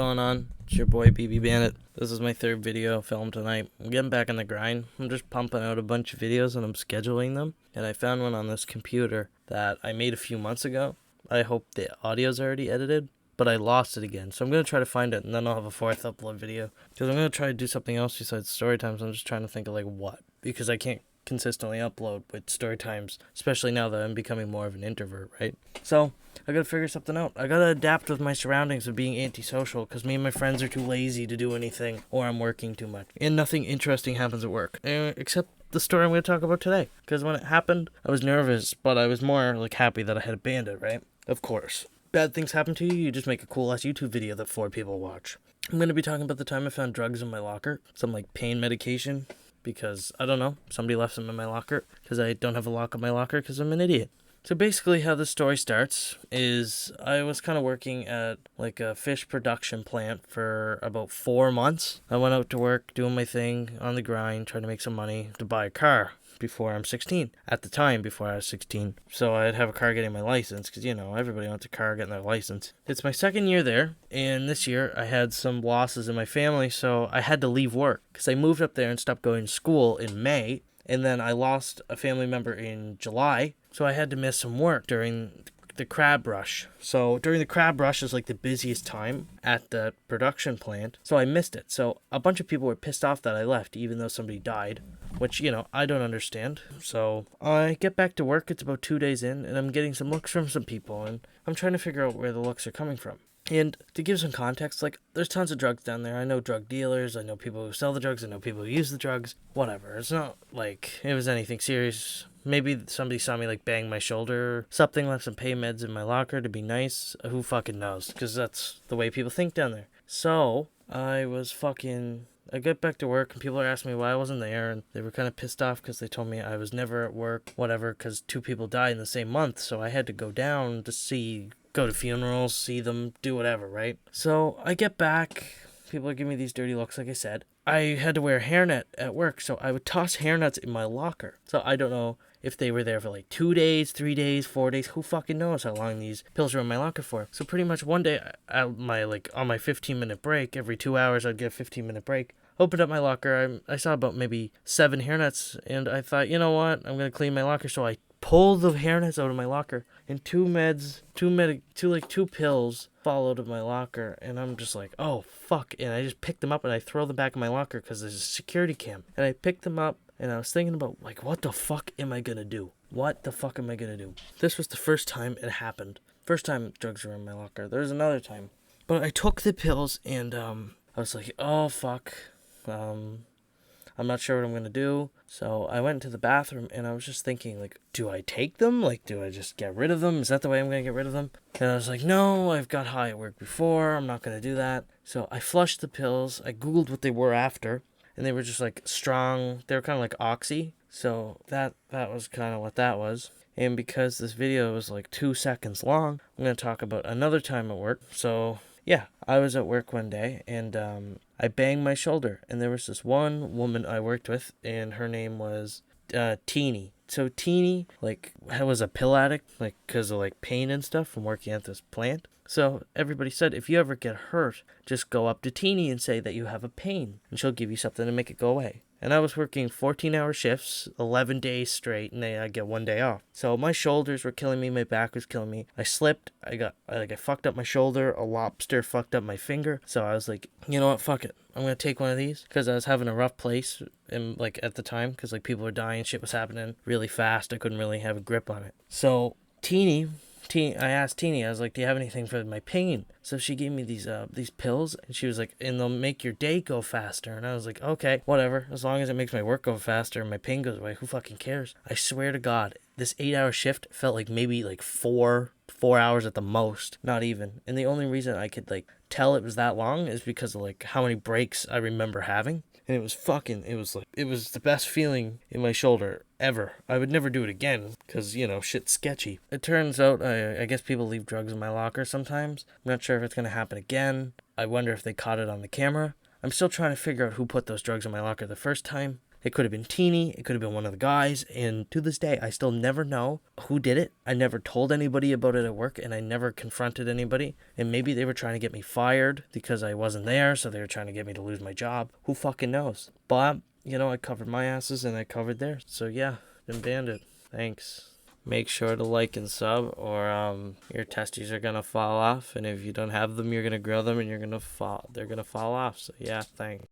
going on? It's your boy BB Bandit. This is my third video filmed tonight. I'm getting back in the grind. I'm just pumping out a bunch of videos and I'm scheduling them. And I found one on this computer that I made a few months ago. I hope the audio's already edited, but I lost it again. So I'm going to try to find it and then I'll have a fourth upload video. Because I'm going to try to do something else besides story times. I'm just trying to think of like what. Because I can't consistently upload with story times, especially now that I'm becoming more of an introvert, right? So I gotta figure something out. I gotta adapt with my surroundings of being antisocial because me and my friends are too lazy to do anything, or I'm working too much. And nothing interesting happens at work, except the story I'm gonna talk about today. Because when it happened, I was nervous, but I was more like happy that I had a bandit, right? Of course. Bad things happen to you, you just make a cool ass YouTube video that 4 people watch. I'm gonna be talking about the time I found drugs in my locker, some like pain medication. Because, I don't know, somebody left them in my locker because I don't have a lock on my locker because I'm an idiot. So basically how the story starts is I was kind of working at like a fish production plant for about 4 months. I went out to work doing my thing on the grind, trying to make some money to buy a car before I'm 16. At the time, before I was 16. So I'd have a car getting my license because, you know, everybody wants a car getting their license. It's my second year there, and this year I had some losses in my family, so I had to leave work because I moved up there and stopped going to school in May, and then I lost a family member in July, so I had to miss some work during the crab rush. So during the crab rush is like the busiest time at the production plant, so I missed it. So a bunch of people were pissed off that I left even though somebody died, which, you know, I don't understand. So I get back to work, it's about 2 days in, and I'm getting some looks from some people, and I'm trying to figure out where the looks are coming from. And to give some context, like, there's tons of drugs down there. I know drug dealers, I know people who sell the drugs, I know people who use the drugs, whatever. It's not like it was anything serious. Maybe somebody saw me, like, bang my shoulder or something, left some pain meds in my locker to be nice. Who fucking knows? Because that's the way people think down there. So, I get back to work and people are asking me why I wasn't there, and they were kind of pissed off because they told me I was never at work, whatever, because 2 people died in the same month, so I had to go down to go to funerals, see them, do whatever, right? So I get back, people are giving me these dirty looks, like I said. I had to wear a hairnet at work, so I would toss hairnets in my locker. So I don't know if they were there for like 2 days, 3 days, 4 days, who fucking knows how long these pills were in my locker for. So pretty much one day, on my 15-minute break, every 2 hours I'd get a 15-minute break, opened up my locker, I saw about maybe 7 hairnets, and I thought, you know what, I'm gonna clean my locker, so I pulled the hairnets out of my locker, and 2 pills fall out of my locker, and I'm just like, oh fuck, and I just picked them up and I throw them back in my locker because there's a security cam, and I picked them up, and I was thinking about, like, what the fuck am I gonna do? What the fuck am I gonna do? This was the first time it happened. First time drugs were in my locker. There was another time. But I took the pills, and I was like, oh fuck, I'm not sure what I'm going to do. So I went to the bathroom and I was just thinking, like, do I take them? Like, do I just get rid of them? Is that the way I'm going to get rid of them? And I was like, no, I've got high at work before. I'm not going to do that. So I flushed the pills. I Googled what they were after. And they were just like strong. They were kind of like Oxy. So that was kind of what that was. And because this video was like 2 seconds long, I'm going to talk about another time at work. So yeah, I was at work one day and I banged my shoulder, and there was this one woman I worked with, and her name was Teeny. So Teeny, like, was a pill addict, like, because of, like, pain and stuff from working at this plant. So everybody said, if you ever get hurt, just go up to Teeny and say that you have a pain, and she'll give you something to make it go away. And I was working 14-hour shifts, 11 days straight, and then I get 1 day off. So my shoulders were killing me, my back was killing me. I slipped, I fucked up my shoulder, a lobster fucked up my finger. So I was like, you know what, fuck it. I'm gonna take one of these, because I was having a rough place, and like at the time, because like people were dying, shit was happening really fast, I couldn't really have a grip on it. So I asked Teeny, I was like, do you have anything for my pain? So she gave me these pills, and she was like, and they'll make your day go faster. And I was like, okay, whatever. As long as it makes my work go faster and my pain goes away, who fucking cares? I swear to God, this 8-hour shift felt like maybe like 4 hours at the most, not even. And the only reason I could like tell it was that long is because of like how many breaks I remember having. And it was the best feeling in my shoulder ever. I would never do it again because, you know, shit's sketchy. It turns out, I guess people leave drugs in my locker sometimes. I'm not sure if it's going to happen again. I wonder if they caught it on the camera. I'm still trying to figure out who put those drugs in my locker the first time. It could have been Teeny. It could have been one of the guys. And to this day, I still never know who did it. I never told anybody about it at work, and I never confronted anybody. And maybe they were trying to get me fired because I wasn't there, so they were trying to get me to lose my job. Who fucking knows? But, I covered my asses and I covered theirs. So yeah, been Bandit. Thanks. Make sure to like and sub, or your testes are gonna fall off, and if you don't have them, you're gonna grow them, and they're gonna fall off. So yeah, thanks.